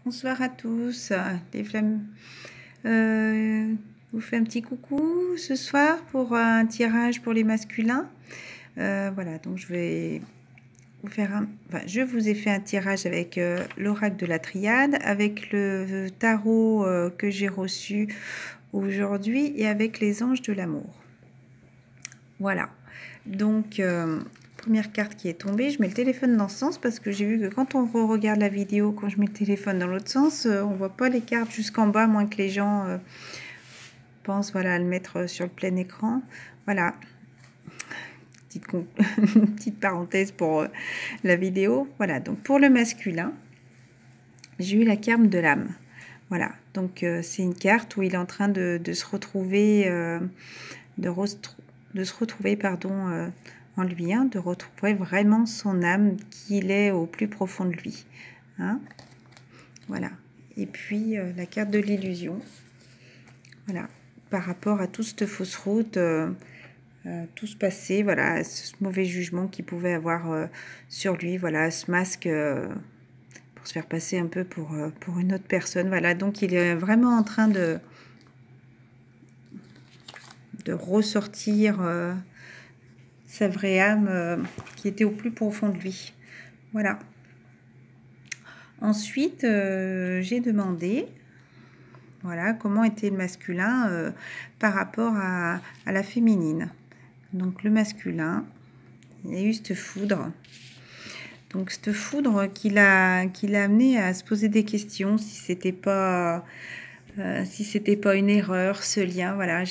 Bonsoir à tous, les flammes. Vous faites un petit coucou ce soir pour un tirage pour les masculins. Voilà, donc je vais vous faire je vous ai fait un tirage avec l'oracle de la triade, avec le tarot que j'ai reçu aujourd'hui et avec les anges de l'amour. Voilà, donc première carte qui est tombée, je mets le téléphone dans ce sens parce que j'ai vu que quand on regarde la vidéo, quand je mets le téléphone dans l'autre sens, on voit pas les cartes jusqu'en bas, moins que les gens pensent voilà, à le mettre sur le plein écran. Voilà, petite parenthèse pour la vidéo. Voilà, donc pour le masculin, j'ai eu la carte de l'âme. Voilà, donc c'est une carte où il est en train de se retrouver, en lui, hein, de retrouver vraiment son âme qu'il est au plus profond de lui. Hein, voilà. Et puis la carte de l'illusion. Voilà. Par rapport à toute cette fausse route, tout ce passé, voilà, ce mauvais jugement qu'il pouvait avoir sur lui, voilà, ce masque pour se faire passer un peu pour une autre personne. Voilà, donc il est vraiment en train de ressortir sa vraie âme qui était au plus profond de lui. Voilà. Ensuite, j'ai demandé voilà, comment était le masculin par rapport à la féminine. Donc le masculin, il y a eu cette foudre. Donc cette foudre qui l'a amené à se poser des questions, si c'était pas une erreur, ce lien. Voilà,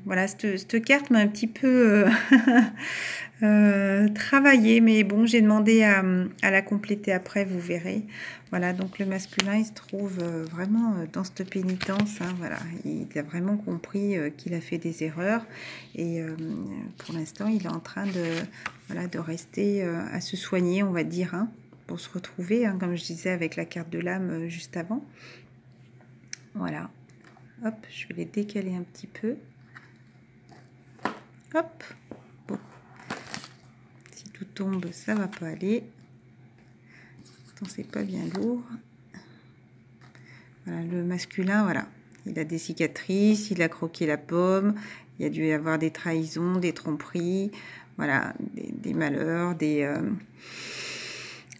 voilà, cette carte m'a un petit peu travaillé, mais bon, j'ai demandé à la compléter après, vous verrez. Voilà, donc le masculin, il se trouve vraiment dans cette pénitence. Hein, voilà, il a vraiment compris qu'il a fait des erreurs et pour l'instant, il est en train de rester à se soigner, on va dire, hein, pour se retrouver, hein, comme je disais avec la carte de l'âme juste avant. Voilà, hop, je vais les décaler un petit peu. Hop, bon, si tout tombe, ça va pas aller. Attends, c'est pas bien lourd. Voilà, le masculin, voilà, il a des cicatrices, il a croqué la pomme, il y a dû y avoir des trahisons, des tromperies, voilà, des malheurs,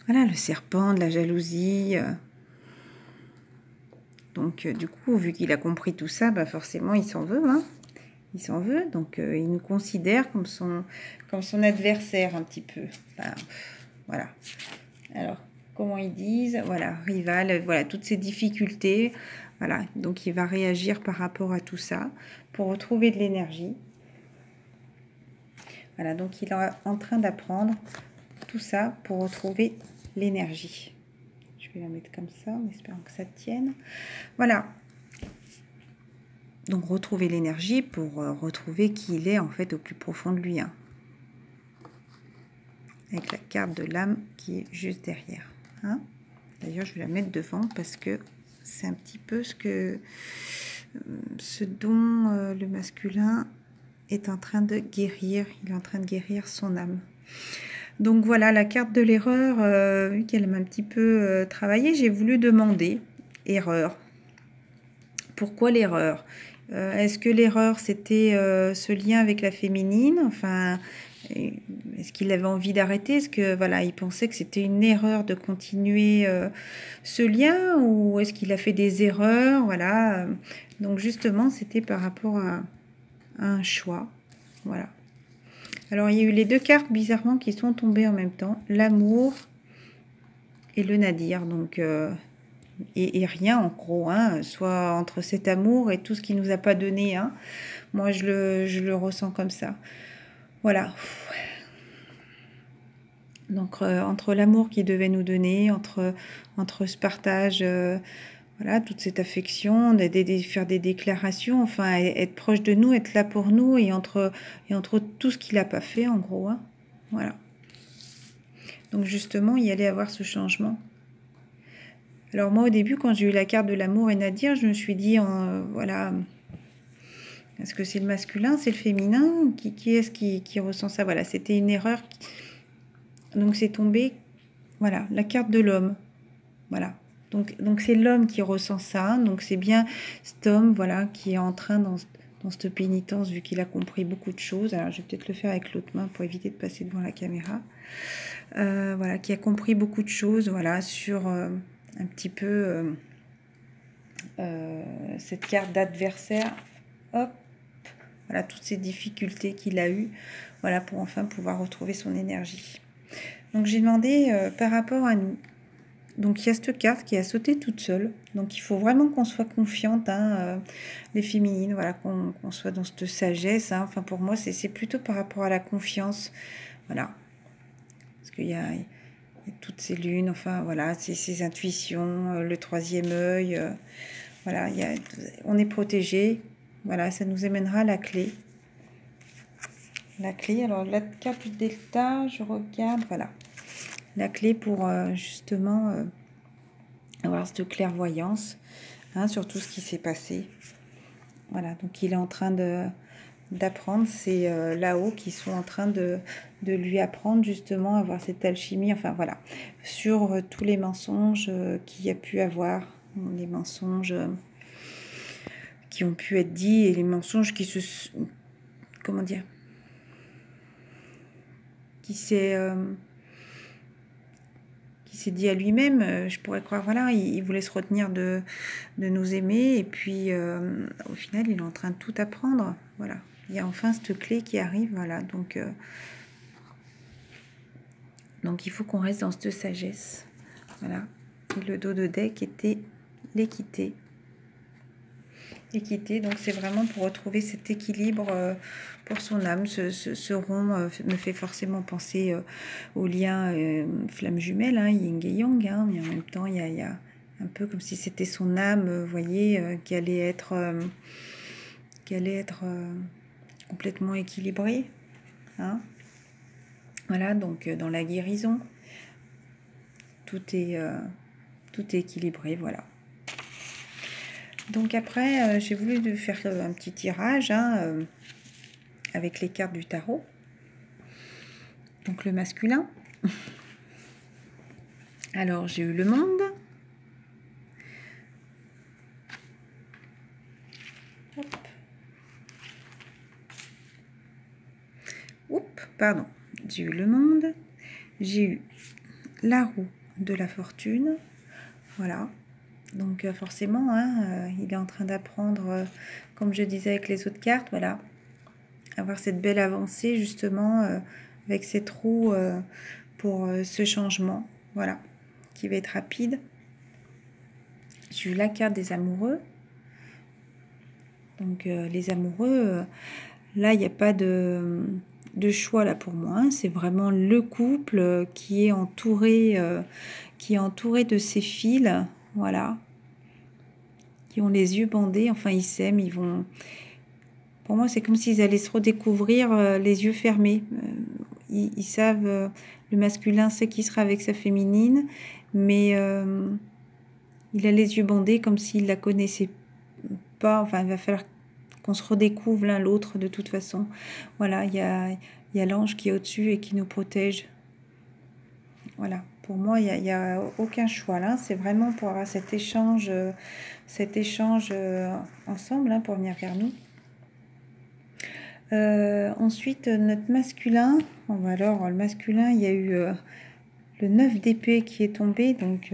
voilà, le serpent, de la jalousie. Donc, du coup, vu qu'il a compris tout ça, bah forcément, il s'en veut, hein. Il s'en veut, donc il nous considère comme son adversaire un petit peu. Enfin, voilà. Alors, comment ils disent? Voilà, rival, voilà, toutes ces difficultés. Voilà, donc il va réagir par rapport à tout ça pour retrouver de l'énergie. Voilà, donc il est en train d'apprendre tout ça pour retrouver l'énergie. Je vais la mettre comme ça, en espérant que ça tienne. Voilà. Donc retrouver l'énergie pour retrouver qui il est en fait au plus profond de lui. Hein. Avec la carte de l'âme qui est juste derrière. Hein. D'ailleurs, je vais la mettre devant parce que c'est un petit peu ce dont le masculin est en train de guérir. Il est en train de guérir son âme. Donc voilà, la carte de l'erreur, vu qu'elle m'a un petit peu travaillé, j'ai voulu demander erreur. Pourquoi l'erreur? Est-ce que l'erreur, c'était ce lien avec la féminine? Enfin, est-ce qu'il avait envie d'arrêter? Est-ce que voilà, il pensait que c'était une erreur de continuer ce lien? Ou est-ce qu'il a fait des erreurs? Voilà. Donc justement, c'était par rapport à un choix. Voilà. Alors, il y a eu les deux cartes, bizarrement, qui sont tombées en même temps. L'amour et le nadir. Donc... Et rien en gros, hein, soit entre cet amour et tout ce qu'il nous a pas donné. Hein. Moi, je le ressens comme ça. Voilà. Donc, entre l'amour qu'il devait nous donner, entre ce partage, voilà, toute cette affection, faire des déclarations, enfin, être proche de nous, être là pour nous, et entre tout ce qu'il n'a pas fait, en gros. Hein. Voilà. Donc, justement, il y allait avoir ce changement. Alors moi, au début, quand j'ai eu la carte de l'amour et Nadir, je me suis dit, voilà, est-ce que c'est le masculin, c'est le féminin? Qui est-ce qui ressent ça? Voilà, c'était une erreur. Donc c'est tombé, voilà, la carte de l'homme. Voilà. Donc c'est l'homme qui ressent ça. Donc c'est bien cet homme, voilà, qui est en train dans cette pénitence, vu qu'il a compris beaucoup de choses. Alors je vais peut-être le faire avec l'autre main pour éviter de passer devant la caméra. Voilà, qui a compris beaucoup de choses, voilà, sur un petit peu cette carte d'adversaire. Hop, voilà, toutes ces difficultés qu'il a eues, voilà, pour enfin pouvoir retrouver son énergie. Donc j'ai demandé par rapport à nous. Donc il y a cette carte qui a sauté toute seule. Donc il faut vraiment qu'on soit confiante, hein, les féminines, voilà, qu'on soit dans cette sagesse. Hein. Enfin pour moi c'est plutôt par rapport à la confiance, voilà. Parce qu'il y a toutes ces lunes, enfin voilà, ces intuitions, le troisième œil, voilà, on est protégé. Voilà, ça nous amènera à la clé. La clé, alors la carte du delta, je regarde, voilà. La clé pour justement avoir cette clairvoyance, hein, sur tout ce qui s'est passé. Voilà, donc il est en train d'apprendre, c'est là-haut qui sont en train de lui apprendre justement à avoir cette alchimie, enfin voilà, sur tous les mensonges qu'il y a pu avoir, les mensonges qui ont pu être dits et les mensonges qui se... comment dire, qui s'est dit à lui-même, je pourrais croire, voilà, il voulait se retenir de nous aimer, et puis au final, il est en train de tout apprendre, voilà. Il y a enfin cette clé qui arrive, voilà, donc il faut qu'on reste dans cette sagesse, voilà. Et le dos de deck était l'équité. L'équité, donc c'est vraiment pour retrouver cet équilibre pour son âme. Ce rond me fait forcément penser au lien flamme jumelle, hein, yin et yang, hein, mais en même temps il y a un peu comme si c'était son âme, vous voyez, qui allait être complètement équilibrée, hein. Voilà, donc dans la guérison, tout est équilibré, voilà. Donc après, j'ai voulu faire un petit tirage, hein, avec les cartes du tarot. Donc le masculin. Alors j'ai eu le monde. Hop. Oups, pardon. J'ai eu le monde. J'ai eu la roue de la fortune. Voilà. Donc forcément, hein, il est en train d'apprendre, comme je disais avec les autres cartes, voilà, avoir cette belle avancée justement avec cette roue pour ce changement, voilà, qui va être rapide. J'ai eu la carte des amoureux. Donc les amoureux, là il n'y a pas de choix là pour moi, hein. C'est vraiment le couple qui est entouré de ces fils, voilà, qui ont les yeux bandés, enfin ils s'aiment, ils vont... Pour moi, c'est comme s'ils allaient se redécouvrir les yeux fermés. Ils savent, le masculin sait qu'il sera avec sa féminine, mais il a les yeux bandés comme s'il la connaissait pas. Enfin, il va falloir qu'on se redécouvre l'un l'autre de toute façon. Voilà, il y a l'ange qui est au-dessus et qui nous protège. Voilà, pour moi, il n'y a aucun choix là. C'est vraiment pour avoir cet échange ensemble, hein, pour venir vers nous. Ensuite, notre masculin. Bon, bah alors, le masculin, il y a eu le 9 d'épée qui est tombé. Donc,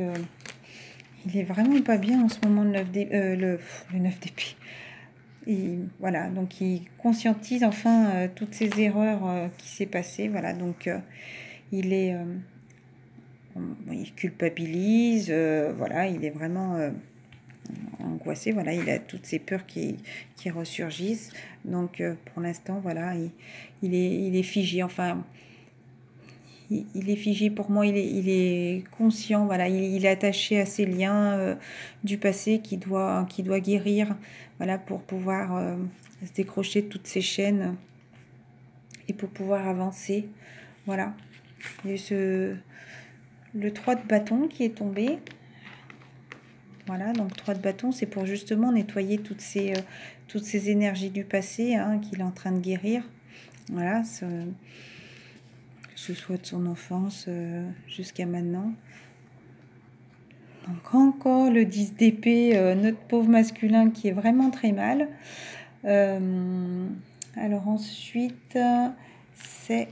il est vraiment pas bien en ce moment, le 9 d'épée. Voilà, donc il conscientise enfin toutes ces erreurs qui s'est passées. Voilà, donc il culpabilise. Voilà, il est vraiment angoissé, voilà, il a toutes ces peurs qui ressurgissent, donc pour l'instant, voilà, il est figé, enfin, il est figé, pour moi, il est conscient, voilà, il est attaché à ces liens du passé qui doit guérir, voilà, pour pouvoir se décrocher de toutes ces chaînes et pour pouvoir avancer, voilà. Il y a eu le 3 de bâton qui est tombé. Voilà, donc 3 de bâton, c'est pour justement nettoyer toutes ces énergies du passé, hein, qu'il est en train de guérir. Voilà, que ce soit de son enfance jusqu'à maintenant. Donc encore le 10 d'épée, notre pauvre masculin qui est vraiment très mal. Alors ensuite, c'est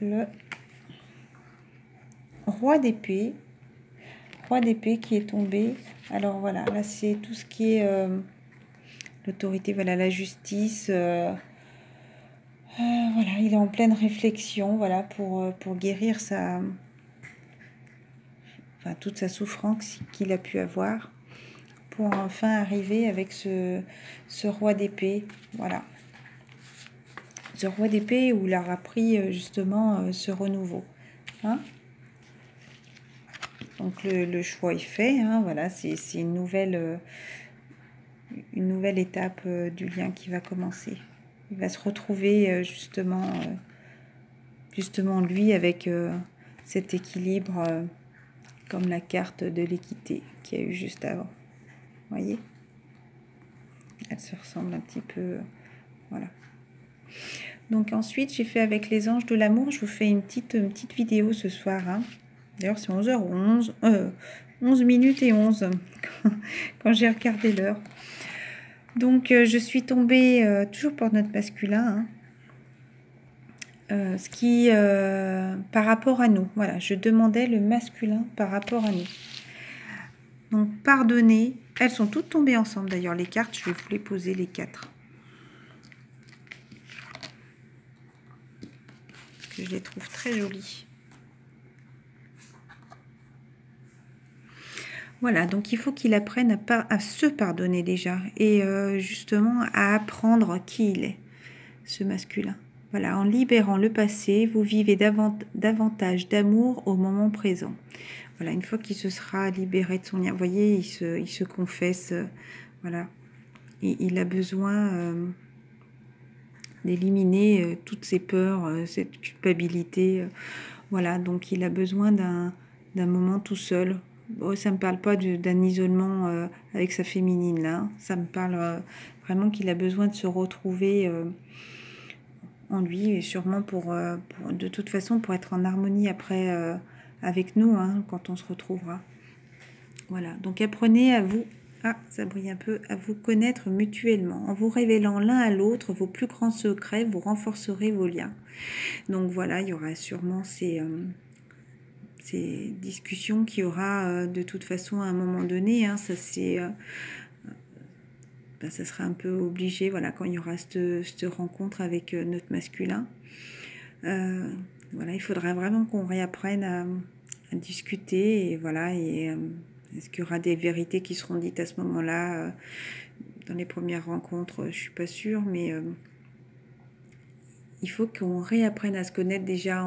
le roi d'épée. Roi d'épée qui est tombé. Alors voilà, là c'est tout ce qui est l'autorité, voilà, la justice. Voilà, il est en pleine réflexion, voilà, pour guérir toute sa souffrance qu'il a pu avoir, pour enfin arriver avec ce roi d'épée, voilà. Ce roi d'épée où il aura pris justement ce renouveau. Hein, donc le choix est fait, hein, voilà, c'est une nouvelle étape du lien qui va commencer. Il va se retrouver justement lui avec cet équilibre comme la carte de l'équité qu'il y a eu juste avant. Vous voyez, elle se ressemble un petit peu, voilà. Donc ensuite, j'ai fait avec les anges de l'amour. Je vous fais une petite vidéo ce soir. Hein. D'ailleurs, c'est 11h11. 11 minutes et 11 quand j'ai regardé l'heure. Donc, je suis tombée toujours pour notre masculin. Hein. Ce qui, par rapport à nous, voilà, je demandais le masculin par rapport à nous. Donc, pardonner. Elles sont toutes tombées ensemble d'ailleurs, les cartes. Je vais vous les poser les 4. Je les trouve très jolies. Voilà, donc il faut qu'il apprenne à se pardonner déjà et justement à apprendre qui il est, ce masculin. Voilà, en libérant le passé, vous vivez davantage d'amour au moment présent. Voilà, une fois qu'il se sera libéré de son lien, vous voyez, il se confesse, voilà. Et il a besoin d'éliminer toutes ses peurs, cette culpabilité. Voilà, donc il a besoin d'un moment tout seul. Bon, ça ne me parle pas d'un isolement avec sa féminine, là. Ça me parle vraiment qu'il a besoin de se retrouver en lui, et sûrement de toute façon, pour être en harmonie après avec nous, hein, quand on se retrouvera. Voilà, donc apprenez à vous... Ah, ça brille un peu. À vous connaître mutuellement. En vous révélant l'un à l'autre vos plus grands secrets, vous renforcerez vos liens. Donc voilà, il y aura sûrement ces discussions qu'il y aura de toute façon à un moment donné. Hein, ça c'est... ça sera un peu obligé, voilà, quand il y aura cette rencontre avec notre masculin. Voilà, il faudra vraiment qu'on réapprenne à discuter, et voilà, et... est-ce qu'il y aura des vérités qui seront dites à ce moment-là dans les premières rencontres? Je suis pas sûre, mais il faut qu'on réapprenne à se connaître déjà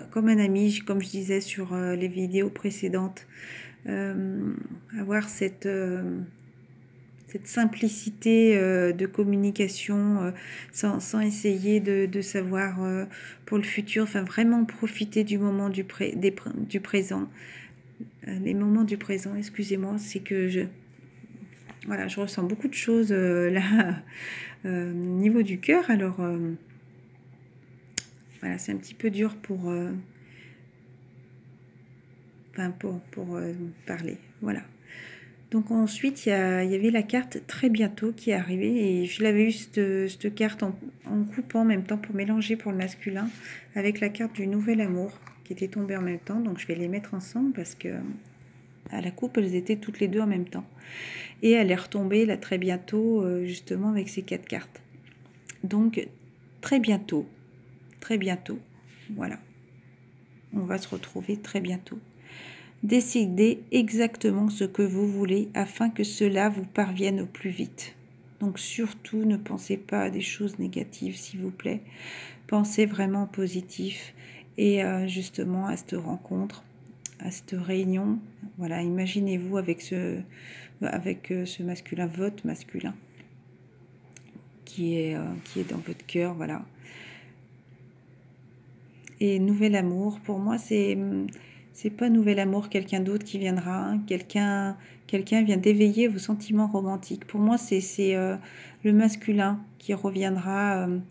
comme un ami, comme je disais sur les vidéos précédentes. Avoir cette simplicité de communication sans essayer de savoir pour le futur, enfin vraiment profiter du moment du présent. Les moments du présent, excusez-moi, c'est que je ressens beaucoup de choses là au niveau du cœur. Alors voilà, c'est un petit peu dur pour parler. Voilà. Donc ensuite, il y avait la carte très bientôt qui est arrivée, et je l'avais eu cette carte en coupant en même temps pour mélanger pour le masculin avec la carte du nouvel amour qui était tombée en même temps. Donc je vais les mettre ensemble parce que à la coupe, elles étaient toutes les deux en même temps. Et elle est retombée là très bientôt, justement avec ces 4 cartes. Donc très bientôt, voilà. On va se retrouver très bientôt. Décidez exactement ce que vous voulez afin que cela vous parvienne au plus vite. Donc surtout, ne pensez pas à des choses négatives, s'il vous plaît. Pensez vraiment positif et justement à cette rencontre, à cette réunion. Voilà, imaginez-vous avec ce masculin, votre masculin, qui est dans votre cœur, voilà. Et nouvel amour, pour moi, c'est pas nouvel amour, quelqu'un d'autre qui viendra, hein. Quelqu'un vient d'éveiller vos sentiments romantiques. Pour moi, c'est le masculin qui reviendra dans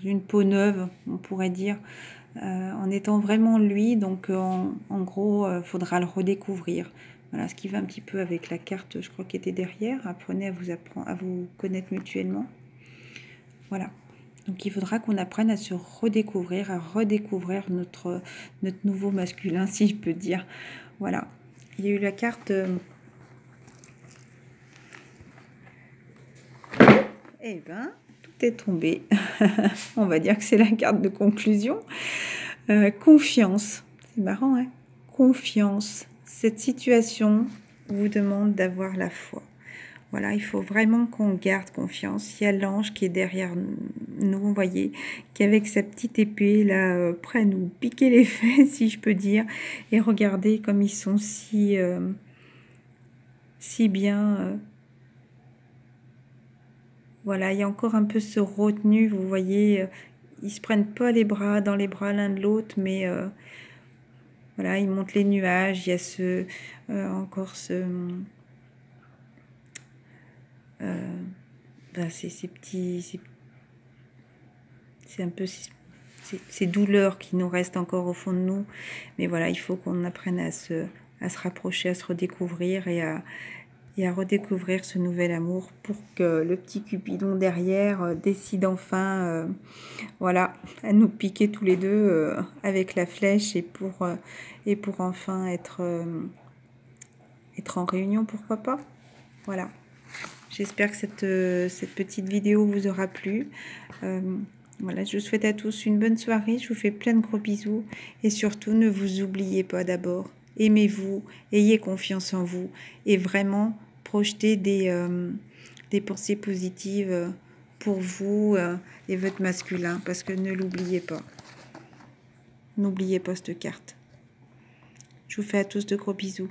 une peau neuve, on pourrait dire, en étant vraiment lui. Donc en gros, faudra le redécouvrir. Voilà ce qui va un petit peu avec la carte, je crois, qui était derrière. Apprenez à vous connaître mutuellement. Voilà. Donc il faudra qu'on apprenne à se redécouvrir, à redécouvrir notre nouveau masculin, si je peux dire. Voilà. Il y a eu la carte... Eh ben, tout est tombé. On va dire que c'est la carte de conclusion. Confiance. C'est marrant, hein? Confiance. Cette situation vous demande d'avoir la foi. Voilà, il faut vraiment qu'on garde confiance. Il y a l'ange qui est derrière nous, vous voyez, qui avec sa petite épée, là, prêt à nous piquer les fesses, si je peux dire. Et regardez comme ils sont si bien... Voilà, il y a encore un peu ce retenu, vous voyez, ils se prennent pas dans les bras l'un de l'autre, mais voilà, ils montent les nuages, il y a encore ce... ces petits... C'est un peu ces douleurs qui nous restent encore au fond de nous, mais voilà, il faut qu'on apprenne à se rapprocher, à se redécouvrir et à redécouvrir ce nouvel amour pour que le petit Cupidon derrière décide enfin, voilà, à nous piquer tous les deux avec la flèche et pour enfin être en réunion, pourquoi pas. Voilà. J'espère que cette petite vidéo vous aura plu. Voilà, je vous souhaite à tous une bonne soirée. Je vous fais plein de gros bisous. Et surtout, ne vous oubliez pas d'abord. Aimez-vous, ayez confiance en vous. Et vraiment, projetez des pensées positives pour vous et votre masculin. Parce que ne l'oubliez pas. N'oubliez pas cette carte. Je vous fais à tous de gros bisous.